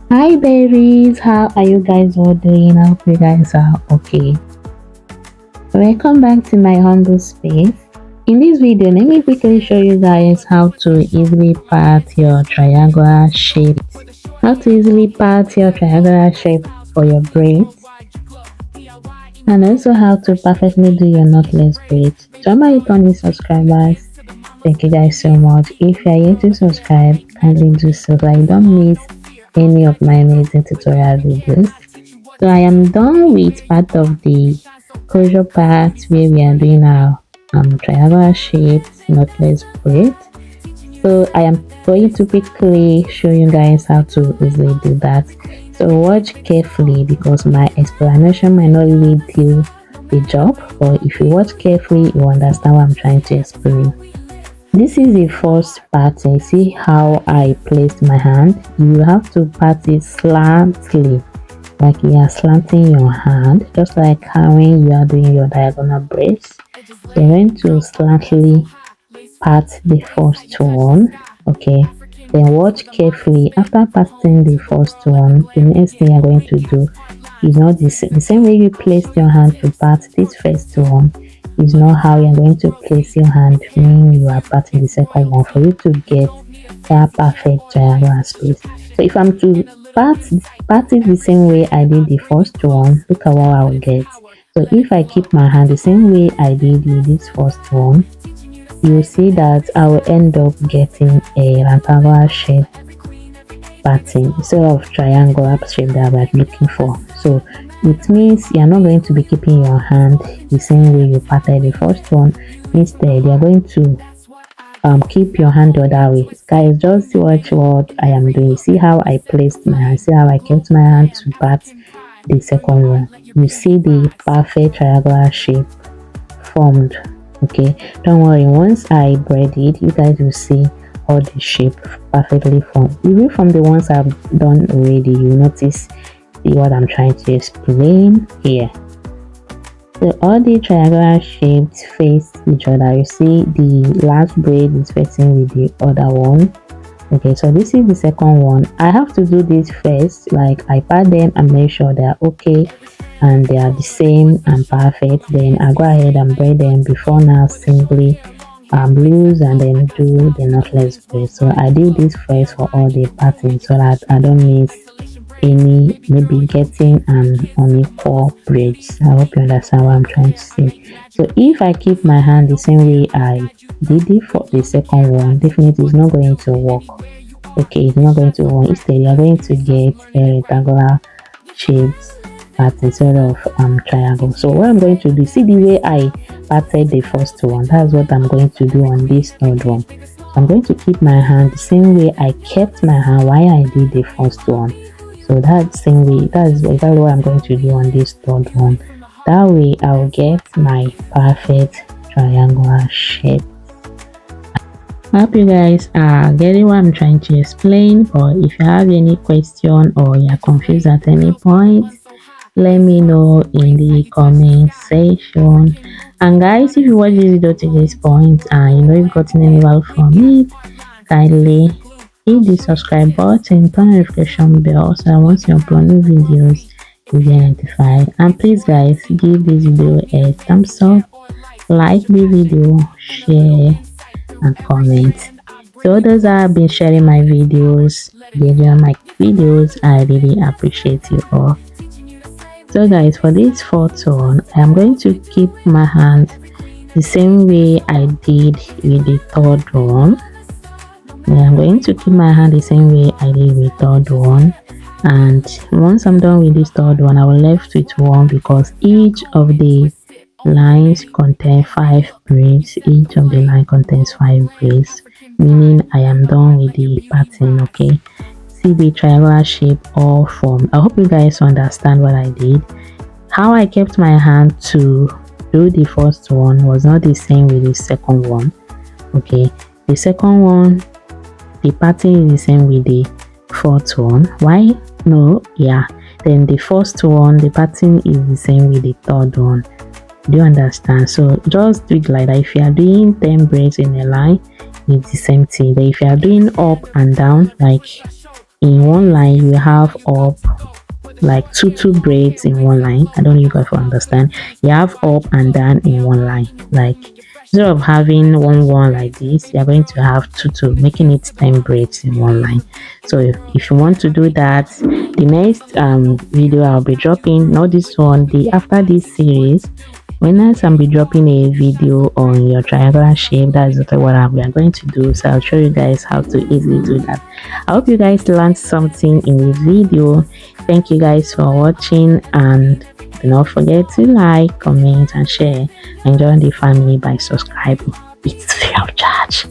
Hi berries, how are you guys all doing? I hope you guys are okay. Welcome back to my humble space. In this video, let me quickly show you guys how to easily part your triangular shape. How to easily part your triangular shape for your braids. And also how to perfectly do your knotless braids. To my returning subscribers, thank you guys so much. If you are yet to subscribe, kindly do so that you don't miss any of my amazing tutorial videos. So I am done with part of the closure part where we are doing our triangular shaped knotless braid. So I am going to quickly show you guys how to easily do that. So watch carefully because my explanation might not really do the job, but if you watch carefully, you understand what I'm trying to explain. This is the first pattern. See how I placed my hand? You have to pat it slightly, like you are slanting your hand, just like how when you are doing your diagonal braids. You're going to slightly pat the first one, okay? Then watch carefully. After patting the first one, the next thing you're going to do is not the same way you placed your hand to pat this first one is not how you're going to place your hand when you are patting the second one for you to get that perfect triangular space. So if I'm to pat it the same way I did the first one, look at what I will get. So if I keep my hand the same way I did with this first one, you'll see that I will end up getting a rectangular shape pattern instead of triangular shape that I'm looking for. So it means you're not going to be keeping your hand the same way you patted the first one. Instead, you're going to keep your hand the other way. Guys, just watch what I am doing. See how I placed my hand. See how I kept my hand to pat the second one. You see the perfect triangular shape formed. Okay, don't worry, once I braid it, you guys will see all the shape perfectly formed. Even from the ones I've done already, you notice what I'm trying to explain here. So all the triangular shapes face each other. You see the last braid is facing with the other one. Okay, so this is the second one. I have to do this first, like I pat them and make sure they are okay and they are the same and perfect. Then I go ahead and braid them before now simply loose and then do the knotless braid. So I do this first for all the patterns so that I don't miss any, maybe getting an unequal braids. I hope you understand what I'm trying to say. So if I keep my hand the same way I did it for the second one, definitely it's not going to work. Okay, it's not going to work. Instead, you're going to get a rectangular shaped pattern instead of triangle. So what I'm going to do, see the way I patted the first one, that's what I'm going to do on this third one. So I'm going to keep my hand the same way I kept my hand while I did the first one. So that same way, that's exactly what I'm going to do on this third one. That way I'll get my perfect triangular shape. I hope you guys are getting what I'm trying to explain, but if you have any question or you're confused at any point, let me know in the comment section. And guys, if you watch this video to this point and you know you've gotten any value from it, kindly hit the subscribe button, turn the notification bell so that once you upload new videos you get notified. And please guys, give this video a thumbs up, like the video, share and comment. So those that have been sharing my videos, giving my videos, I really appreciate you all. So guys, for this fourth one, I am going to keep my hand the same way I did with the third one. I'm going to keep my hand the same way I did with third one, and once I'm done with this third one, I will left with one because each of the lines contain 5 braids. Each of the line contains 5 braids, meaning I am done with the pattern. Okay, see the triangular shape all formed. I hope you guys understand what I did. How I kept my hand to do the first one was not the same with the second one. Okay, the second one, the pattern is the same with the fourth one. Why? No, yeah. Then the first one, the pattern is the same with the third one. Do you understand? So just do it like that. If you are doing 10 braids in a line, it's the same thing. But if you are doing up and down, like in one line you have up like two braids in one line. I don't know if you guys understand. You have up and down in one line. Like instead of having one like this, you're going to have two, making it 10 braids in one line. So if you want to do that, the next video I'll be dropping, not this one, the after this series, when I'll be dropping a video on your triangular shape, that's what we are going to do. So I'll show you guys how to easily do that. I hope you guys learned something in this video. Thank you guys for watching, and do not forget to like, comment and share, and join the family by subscribing. It's free of charge.